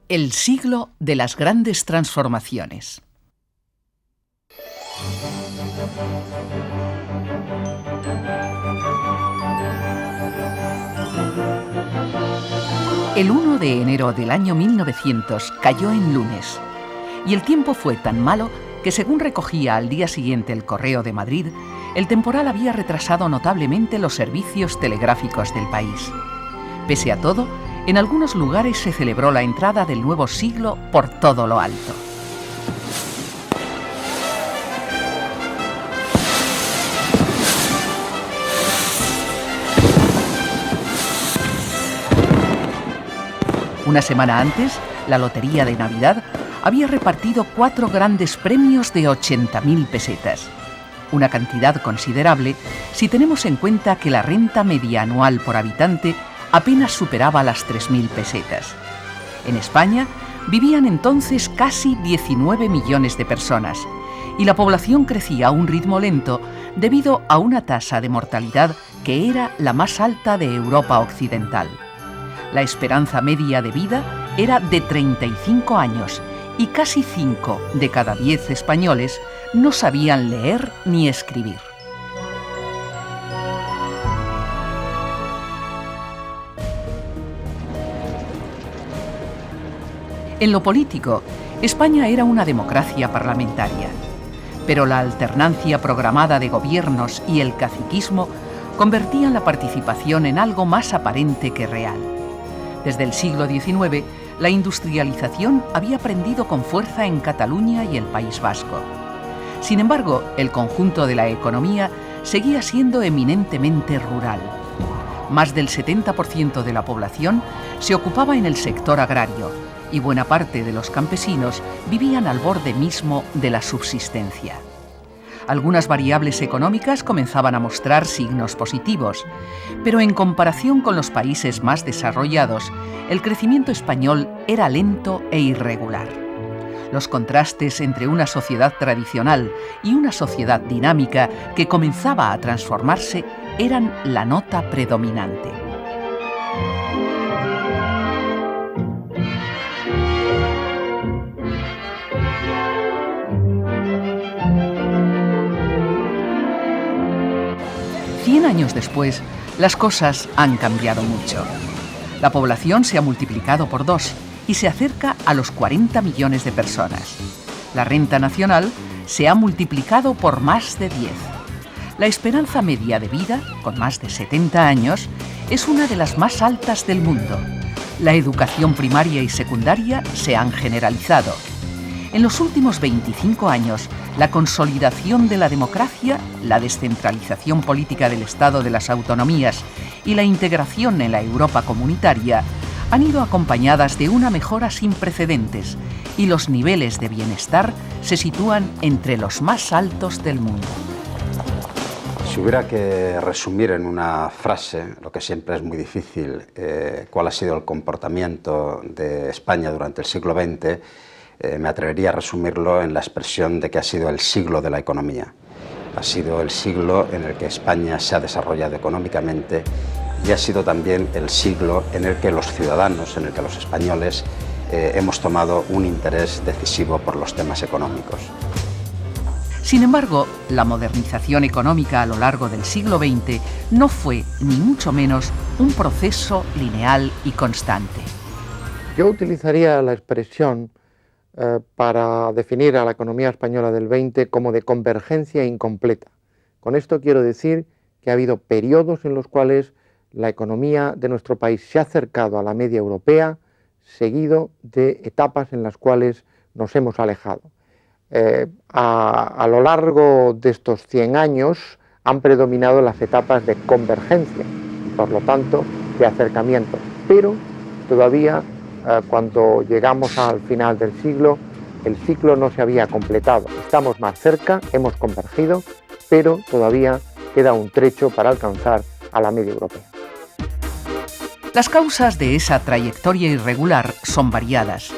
El siglo de las grandes transformaciones. El 1 de enero del año 1900 cayó en lunes, y el tiempo fue tan malo que, según recogía al día siguiente el Correo de Madrid, el temporal había retrasado notablemente los servicios telegráficos del país. Pese a todo, en algunos lugares se celebró la entrada del nuevo siglo por todo lo alto. Una semana antes, la Lotería de Navidad había repartido 4 grandes premios de 80.000 pesetas. Una cantidad considerable si tenemos en cuenta que la renta media anual por habitante apenas superaba las 3.000 pesetas. En España vivían entonces casi 19 millones de personas y la población crecía a un ritmo lento debido a una tasa de mortalidad que era la más alta de Europa Occidental. La esperanza media de vida era de 35 años y casi 5 de cada 10 españoles no sabían leer ni escribir. En lo político, España era una democracia parlamentaria, pero la alternancia programada de gobiernos y el caciquismo convertían la participación en algo más aparente que real. Desde el siglo XIX, la industrialización había prendido con fuerza en Cataluña y el País Vasco. Sin embargo, el conjunto de la economía seguía siendo eminentemente rural. Más del 70% de la población se ocupaba en el sector agrario y buena parte de los campesinos vivían al borde mismo de la subsistencia. Algunas variables económicas comenzaban a mostrar signos positivos, pero en comparación con los países más desarrollados, el crecimiento español era lento e irregular. Los contrastes entre una sociedad tradicional y una sociedad dinámica que comenzaba a transformarse eran la nota predominante. Años después, las cosas han cambiado mucho. La población se ha multiplicado por 2 y se acerca a los 40 millones de personas. La renta nacional se ha multiplicado por más de 10. La esperanza media de vida, con más de 70 años, es una de las más altas del mundo. La educación primaria y secundaria se han generalizado. En los últimos 25 años, la consolidación de la democracia, la descentralización política del Estado de las autonomías y la integración en la Europa comunitaria han ido acompañadas de una mejora sin precedentes y los niveles de bienestar se sitúan entre los más altos del mundo. Si hubiera que resumir en una frase, lo que siempre es muy difícil, cuál ha sido el comportamiento de España durante el siglo XX, me atrevería a resumirlo en la expresión de que ha sido el siglo de la economía. Ha sido el siglo en el que España se ha desarrollado económicamente y ha sido también el siglo en el que los ciudadanos, en el que los españoles hemos tomado un interés decisivo por los temas económicos. Sin embargo, la modernización económica a lo largo del siglo XX no fue, ni mucho menos, un proceso lineal y constante. Yo utilizaría la expresión para definir a la economía española del 20 como de convergencia incompleta. Con esto quiero decir que ha habido periodos en los cuales la economía de nuestro país se ha acercado a la media europea, seguido de etapas en las cuales nos hemos alejado. A lo largo de estos 100 años han predominado las etapas de convergencia y por lo tanto de acercamiento, pero todavía cuando llegamos al final del siglo, el ciclo no se había completado. Estamos más cerca, hemos convergido, pero todavía queda un trecho para alcanzar a la media europea. Las causas de esa trayectoria irregular son variadas.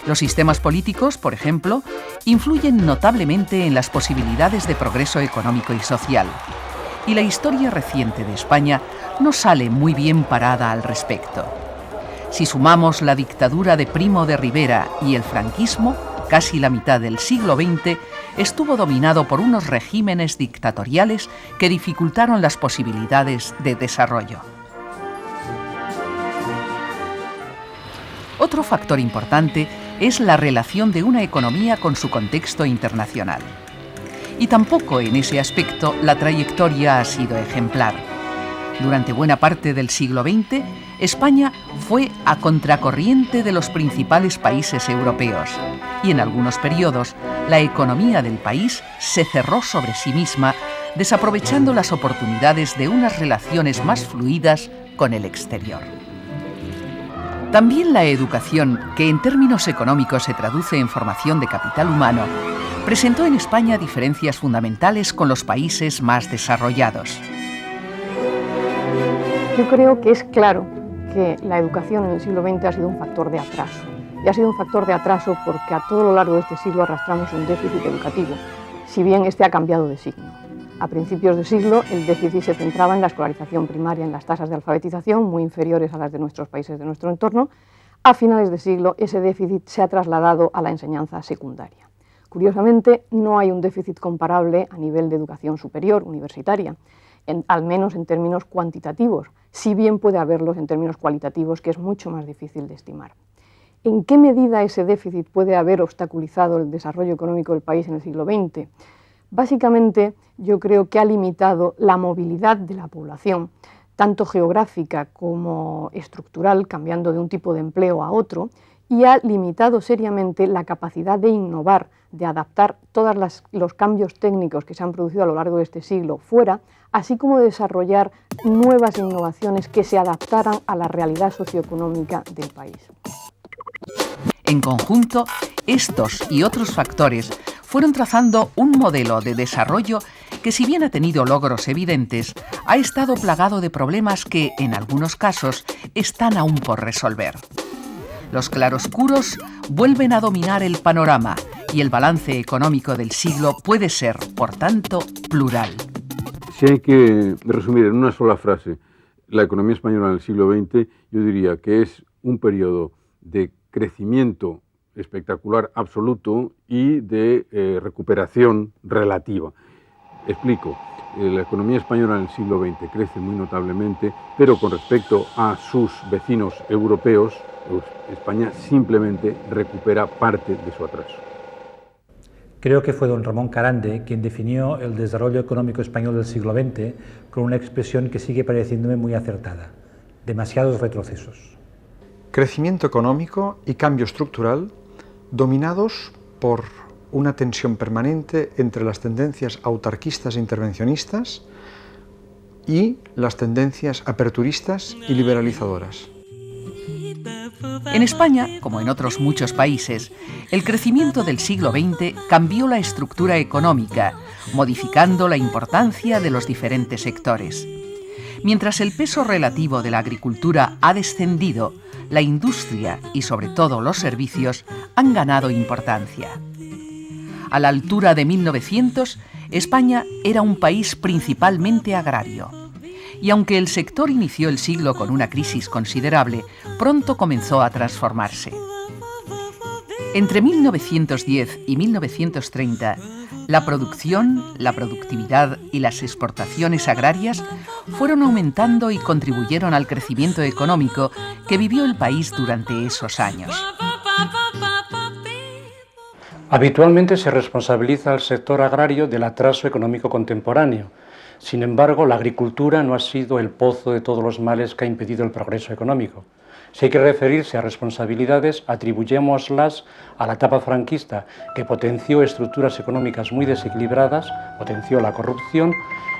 Los sistemas políticos, por ejemplo, influyen notablemente en las posibilidades de progreso económico y social. Y la historia reciente de España no sale muy bien parada al respecto. Si sumamos la dictadura de Primo de Rivera y el franquismo, casi la mitad del siglo XX estuvo dominado por unos regímenes dictatoriales que dificultaron las posibilidades de desarrollo. Otro factor importante es la relación de una economía con su contexto internacional. Y tampoco en ese aspecto la trayectoria ha sido ejemplar. Durante buena parte del siglo XX, España fue a contracorriente de los principales países europeos y en algunos periodos la economía del país se cerró sobre sí misma, desaprovechando las oportunidades de unas relaciones más fluidas con el exterior. También la educación, que en términos económicos se traduce en formación de capital humano, presentó en España diferencias fundamentales con los países más desarrollados. Yo creo que es claro que la educación en el siglo XX ha sido un factor de atraso. Y ha sido un factor de atraso porque a todo lo largo de este siglo arrastramos un déficit educativo, si bien este ha cambiado de signo. A principios de siglo el déficit se centraba en la escolarización primaria, en las tasas de alfabetización muy inferiores a las de nuestros países de nuestro entorno. A finales de siglo ese déficit se ha trasladado a la enseñanza secundaria. Curiosamente, no hay un déficit comparable a nivel de educación superior, universitaria, al menos en términos cuantitativos, si bien puede haberlos en términos cualitativos, que es mucho más difícil de estimar. ¿En qué medida ese déficit puede haber obstaculizado el desarrollo económico del país en el siglo XX? Básicamente, yo creo que ha limitado la movilidad de la población, tanto geográfica como estructural, cambiando de un tipo de empleo a otro, y ha limitado seriamente la capacidad de innovar, de adaptar todos los cambios técnicos que se han producido a lo largo de este siglo fuera, así como de desarrollar nuevas innovaciones que se adaptaran a la realidad socioeconómica del país. En conjunto, estos y otros factores fueron trazando un modelo de desarrollo que, si bien ha tenido logros evidentes, ha estado plagado de problemas que, en algunos casos, están aún por resolver. Los claroscuros vuelven a dominar el panorama y el balance económico del siglo puede ser, por tanto, plural. Si hay que resumir en una sola frase la economía española en el siglo XX, yo diría que es un periodo de crecimiento espectacular absoluto y de recuperación relativa. Explico. La economía española en el siglo XX crece muy notablemente, pero con respecto a sus vecinos europeos, España simplemente recupera parte de su atraso. Creo que fue don Ramón Carande quien definió el desarrollo económico español del siglo XX con una expresión que sigue pareciéndome muy acertada: demasiados retrocesos. Crecimiento económico y cambio estructural dominados por una tensión permanente entre las tendencias autarquistas e intervencionistas y las tendencias aperturistas y liberalizadoras. En España, como en otros muchos países, el crecimiento del siglo XX cambió la estructura económica, modificando la importancia de los diferentes sectores. Mientras el peso relativo de la agricultura ha descendido, la industria y sobre todo los servicios han ganado importancia. A la altura de 1900, España era un país principalmente agrario. Y aunque el sector inició el siglo con una crisis considerable, pronto comenzó a transformarse. Entre 1910 y 1930, la producción, la productividad y las exportaciones agrarias fueron aumentando y contribuyeron al crecimiento económico que vivió el país durante esos años. Habitualmente se responsabiliza al sector agrario del atraso económico contemporáneo. Sin embargo, la agricultura no ha sido el pozo de todos los males que ha impedido el progreso económico. Si hay que referirse a responsabilidades, atribuyémoslas a la etapa franquista, que potenció estructuras económicas muy desequilibradas, potenció la corrupción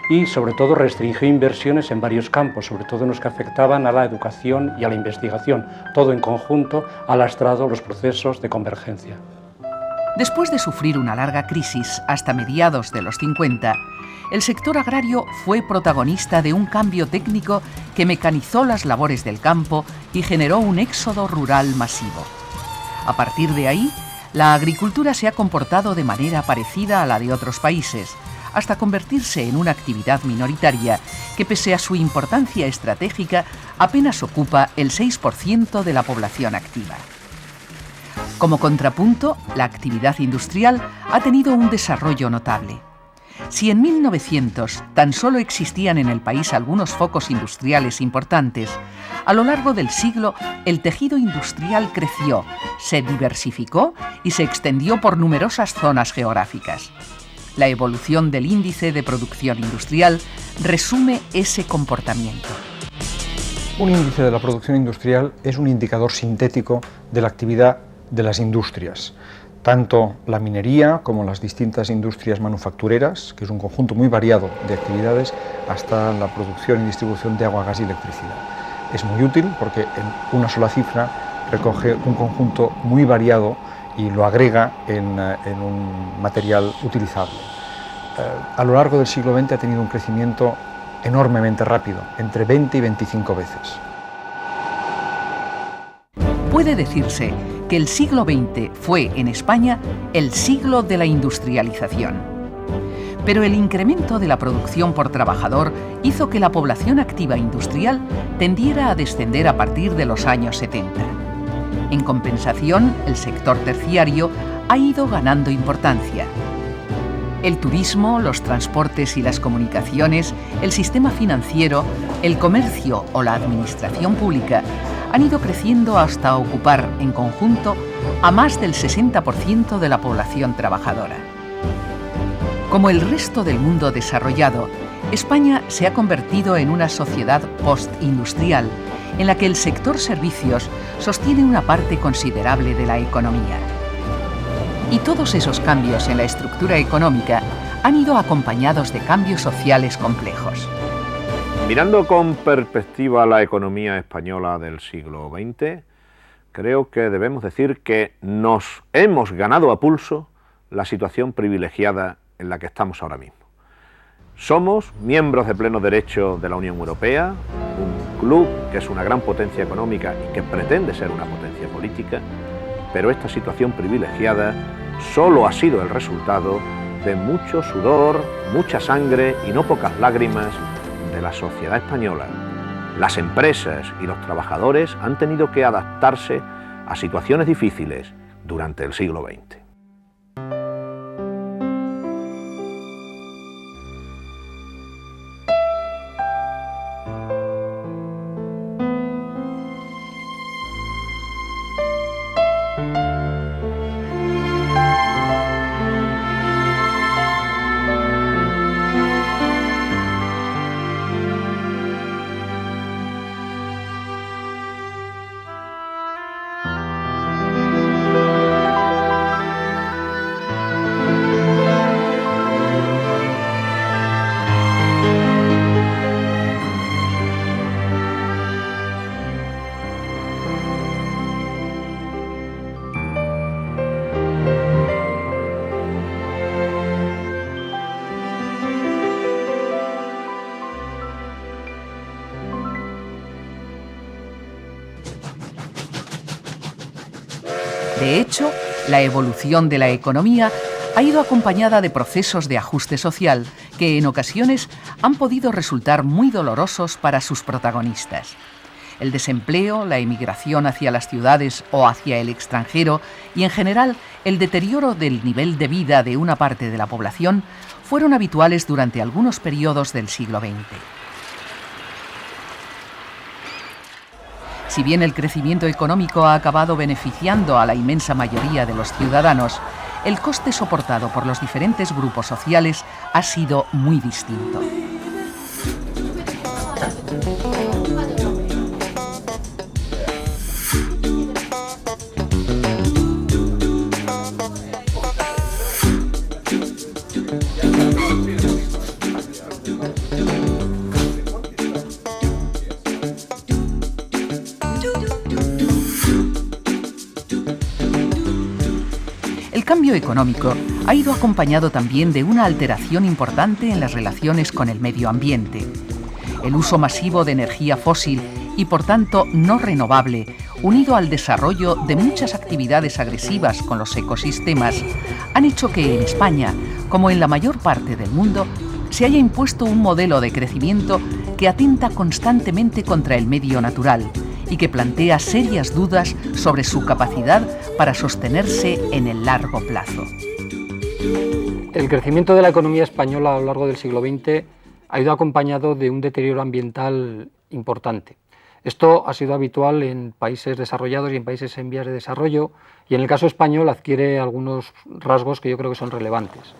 y, sobre todo, restringió inversiones en varios campos, sobre todo en los que afectaban a la educación y a la investigación. Todo en conjunto ha lastrado los procesos de convergencia. Después de sufrir una larga crisis hasta mediados de los 50, el sector agrario fue protagonista de un cambio técnico que mecanizó las labores del campo y generó un éxodo rural masivo. A partir de ahí, la agricultura se ha comportado de manera parecida a la de otros países, hasta convertirse en una actividad minoritaria que pese a su importancia estratégica apenas ocupa el 6% de la población activa. Como contrapunto, la actividad industrial ha tenido un desarrollo notable. Si en 1900 tan solo existían en el país algunos focos industriales importantes, a lo largo del siglo el tejido industrial creció, se diversificó y se extendió por numerosas zonas geográficas. La evolución del índice de producción industrial resume ese comportamiento. Un índice de la producción industrial es un indicador sintético de la actividad de las industrias, tanto la minería como las distintas industrias manufactureras, que es un conjunto muy variado de actividades, hasta la producción y distribución de agua, gas y electricidad. Es muy útil porque en una sola cifra recoge un conjunto muy variado y lo agrega en un material utilizable. A lo largo del siglo XX ha tenido un crecimiento enormemente rápido, entre 20 y 25 veces. Puede decirse que el siglo XX fue en España el siglo de la industrialización. Pero el incremento de la producción por trabajador hizo que la población activa industrial tendiera a descender a partir de los años 70. En compensación, el sector terciario ha ido ganando importancia. El turismo, los transportes y las comunicaciones, el sistema financiero, el comercio o la administración pública han ido creciendo hasta ocupar en conjunto a más del 60% de la población trabajadora. Como el resto del mundo desarrollado, España se ha convertido en una sociedad postindustrial en la que el sector servicios sostiene una parte considerable de la economía. Y todos esos cambios en la estructura económica han ido acompañados de cambios sociales complejos. Mirando con perspectiva la economía española del siglo XX, creo que debemos decir que nos hemos ganado a pulso la situación privilegiada en la que estamos ahora mismo. Somos miembros de pleno derecho de la Unión Europea, un club que es una gran potencia económica y que pretende ser una potencia política, pero esta situación privilegiada solo ha sido el resultado de mucho sudor, mucha sangre y no pocas lágrimas de la sociedad española. Las empresas y los trabajadores han tenido que adaptarse a situaciones difíciles durante el siglo XX. De hecho, la evolución de la economía ha ido acompañada de procesos de ajuste social que en ocasiones han podido resultar muy dolorosos para sus protagonistas. El desempleo, la emigración hacia las ciudades o hacia el extranjero y, en general, el deterioro del nivel de vida de una parte de la población fueron habituales durante algunos periodos del siglo XX. Si bien el crecimiento económico ha acabado beneficiando a la inmensa mayoría de los ciudadanos, el coste soportado por los diferentes grupos sociales ha sido muy distinto. El cambio económico ha ido acompañado también de una alteración importante en las relaciones con el medio ambiente. El uso masivo de energía fósil y, por tanto, no renovable, unido al desarrollo de muchas actividades agresivas con los ecosistemas, han hecho que en España, como en la mayor parte del mundo, se haya impuesto un modelo de crecimiento que atenta constantemente contra el medio natural y que plantea serias dudas sobre su capacidad para sostenerse en el largo plazo. El crecimiento de la economía española a lo largo del siglo XX ha ido acompañado de un deterioro ambiental importante. Esto ha sido habitual en países desarrollados y en países en vías de desarrollo, y en el caso español adquiere algunos rasgos que yo creo que son relevantes.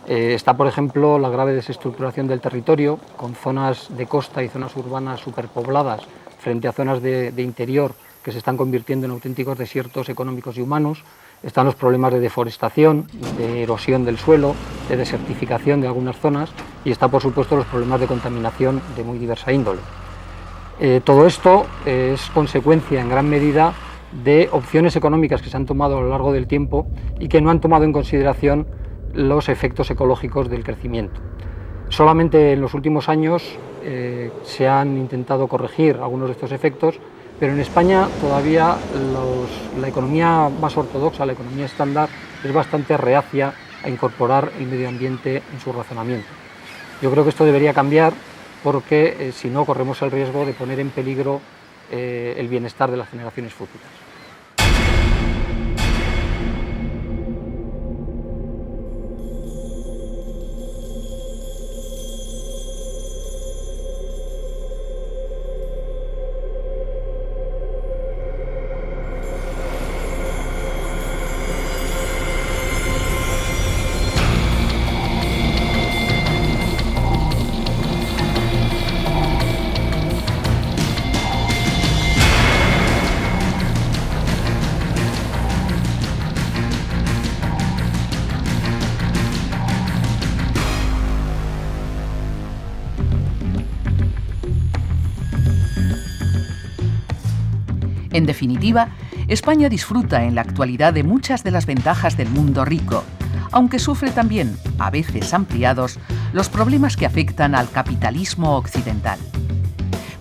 Está, por ejemplo, la grave desestructuración del territorio, con zonas de costa y zonas urbanas superpobladas frente a zonas de interior que se están convirtiendo en auténticos desiertos económicos y humanos. Están los problemas de deforestación, de erosión del suelo, de desertificación de algunas zonas, y está, por supuesto, los problemas de contaminación de muy diversa índole. Todo esto es consecuencia en gran medida de opciones económicas que se han tomado a lo largo del tiempo y que no han tomado en consideración los efectos ecológicos del crecimiento. Solamente en los últimos años se han intentado corregir algunos de estos efectos, pero en España todavía la economía más ortodoxa, la economía estándar, es bastante reacia a incorporar el medio ambiente en su razonamiento. Yo creo que esto debería cambiar, porque si no corremos el riesgo de poner en peligro el bienestar de las generaciones futuras. En definitiva, España disfruta en la actualidad de muchas de las ventajas del mundo rico, aunque sufre también, a veces ampliados, los problemas que afectan al capitalismo occidental.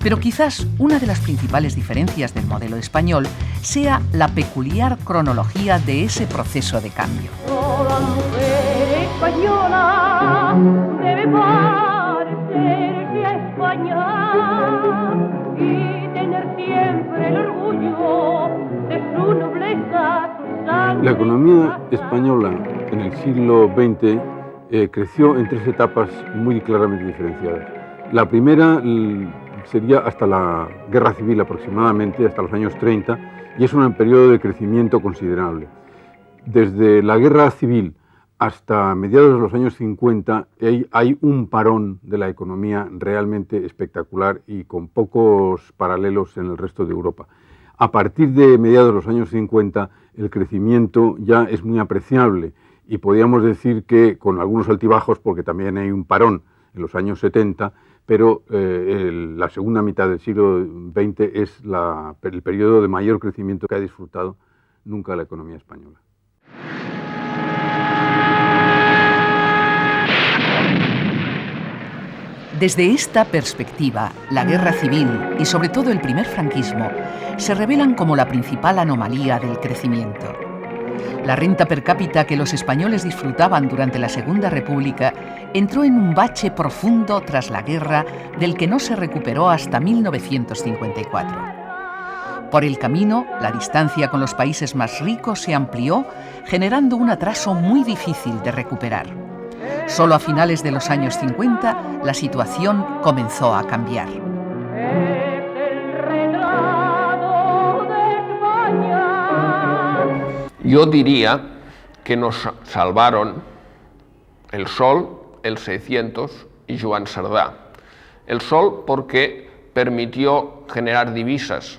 Pero quizás una de las principales diferencias del modelo español sea la peculiar cronología de ese proceso de cambio. Toda mujer española debe parecerse a España y tener siempre el orgullo de su nobleza. La economía española en el siglo XX creció en tres etapas muy claramente diferenciadas. La primera sería hasta la Guerra Civil aproximadamente, hasta los años 30, y es un periodo de crecimiento considerable. Desde la Guerra Civil hasta mediados de los años 50 hay un parón de la economía realmente espectacular y con pocos paralelos en el resto de Europa. A partir de mediados de los años 50 el crecimiento ya es muy apreciable y podríamos decir que con algunos altibajos, porque también hay un parón en los años 70, pero la segunda mitad del siglo XX es el periodo de mayor crecimiento que ha disfrutado nunca la economía española. Desde esta perspectiva, la guerra civil y sobre todo el primer franquismo se revelan como la principal anomalía del crecimiento. La renta per cápita que los españoles disfrutaban durante la Segunda República entró en un bache profundo tras la guerra del que no se recuperó hasta 1954. Por el camino, la distancia con los países más ricos se amplió, generando un atraso muy difícil de recuperar. Solo a finales de los años 50 la situación comenzó a cambiar. Yo diría que nos salvaron el Sol, el 600 y Joan Cerdà. El Sol porque permitió generar divisas,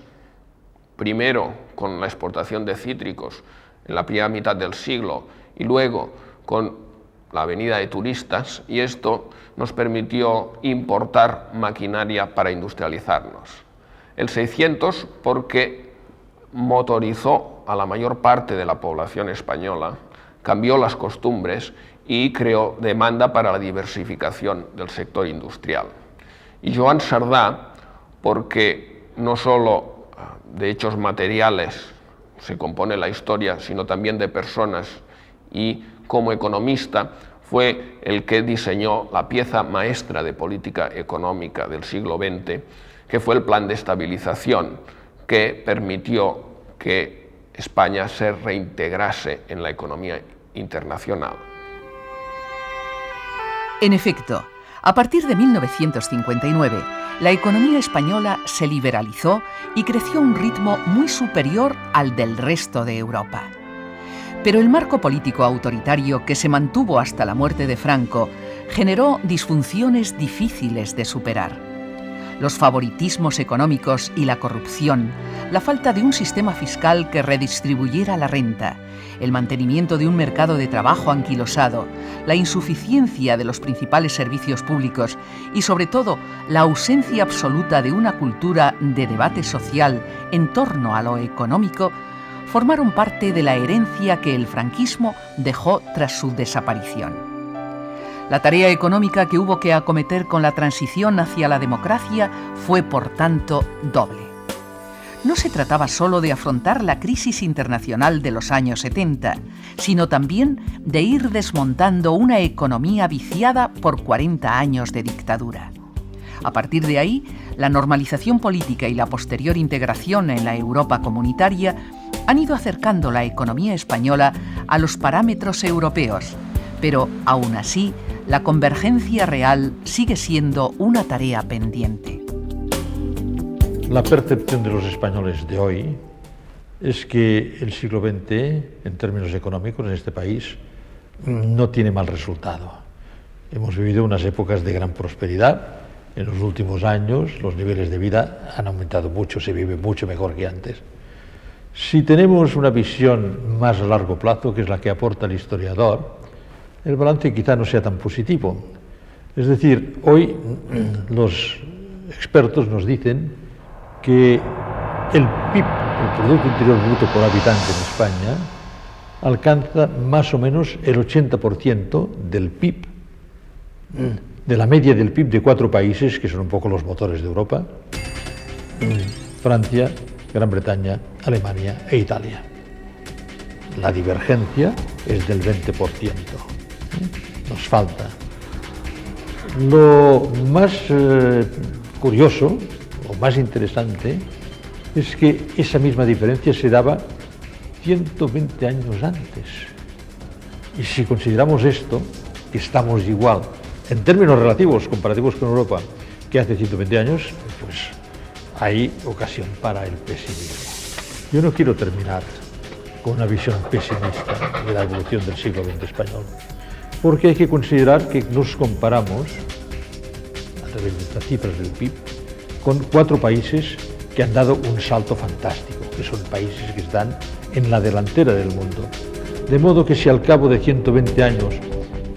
primero con la exportación de cítricos en la primera mitad del siglo y luego con la venida de turistas, y esto nos permitió importar maquinaria para industrializarnos. El 600 porque motorizó a la mayor parte de la población española, cambió las costumbres y creó demanda para la diversificación del sector industrial. Y Joan Cerdà porque no solo de hechos materiales se compone la historia, sino también de personas, y como economista fue el que diseñó la pieza maestra de política económica del siglo XX, que fue el Plan de Estabilización, que permitió que España se reintegrase en la economía internacional. En efecto, a partir de 1959, la economía española se liberalizó y creció a un ritmo muy superior al del resto de Europa. Pero el marco político autoritario que se mantuvo hasta la muerte de Franco generó disfunciones difíciles de superar. Los favoritismos económicos y la corrupción, la falta de un sistema fiscal que redistribuyera la renta, el mantenimiento de un mercado de trabajo anquilosado, la insuficiencia de los principales servicios públicos y, sobre todo, la ausencia absoluta de una cultura de debate social en torno a lo económico, formaron parte de la herencia que el franquismo dejó tras su desaparición. La tarea económica que hubo que acometer con la transición hacia la democracia fue, por tanto, doble. No se trataba solo de afrontar la crisis internacional de los años 70, sino también de ir desmontando una economía viciada por 40 años de dictadura. A partir de ahí, la normalización política y la posterior integración en la Europa comunitaria han ido acercando la economía española a los parámetros europeos, pero aún así, la convergencia real sigue siendo una tarea pendiente. La percepción de los españoles de hoy es que el siglo XX, en términos económicos, en este país, no tiene mal resultado. Hemos vivido unas épocas de gran prosperidad. En los últimos años los niveles de vida han aumentado mucho, se vive mucho mejor que antes. Si tenemos una visión más a largo plazo, que es la que aporta el historiador, el balance quizá no sea tan positivo. Es decir, hoy los expertos nos dicen que el PIB, el Producto Interior Bruto por habitante en España, alcanza más o menos el 80% del PIB, de la media del PIB de 4 países que son un poco los motores de Europa: Francia, Gran Bretaña, Alemania e Italia. La divergencia es del 20%. Nos falta. Lo más curioso o más interesante es que esa misma diferencia se daba 120 años antes. Y si consideramos esto, que estamos igual en términos relativos, comparativos con Europa, que hace 120 años, pues hay ocasión para el pesimismo. Yo no quiero terminar con una visión pesimista de la evolución del siglo XX español, porque hay que considerar que nos comparamos, a través de estas cifras del PIB, con 4 países que han dado un salto fantástico, que son países que están en la delantera del mundo. De modo que si al cabo de 120 años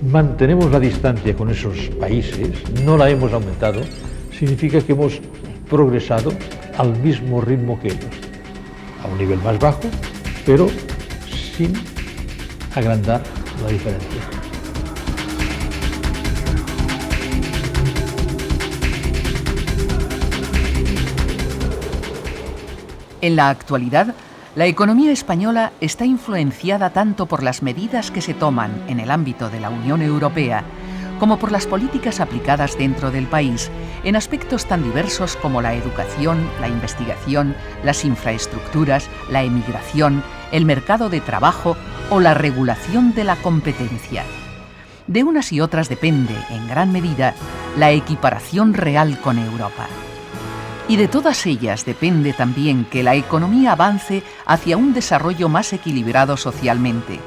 mantenemos la distancia con esos países, no la hemos aumentado, significa que hemos progresado al mismo ritmo que ellos, a un nivel más bajo, pero sin agrandar la diferencia. En la actualidad, la economía española está influenciada tanto por las medidas que se toman en el ámbito de la Unión Europea como por las políticas aplicadas dentro del país en aspectos tan diversos como la educación, la investigación, las infraestructuras, la emigración, el mercado de trabajo o la regulación de la competencia. De unas y otras depende, en gran medida, la equiparación real con Europa. Y de todas ellas depende también que la economía avance hacia un desarrollo más equilibrado socialmente,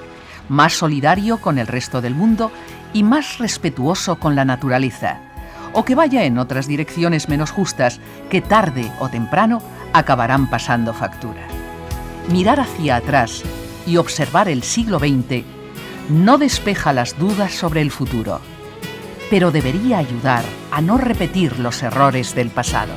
más solidario con el resto del mundo y más respetuoso con la naturaleza, o que vaya en otras direcciones menos justas que tarde o temprano acabarán pasando factura. Mirar hacia atrás y observar el siglo XX no despeja las dudas sobre el futuro, pero debería ayudar a no repetir los errores del pasado.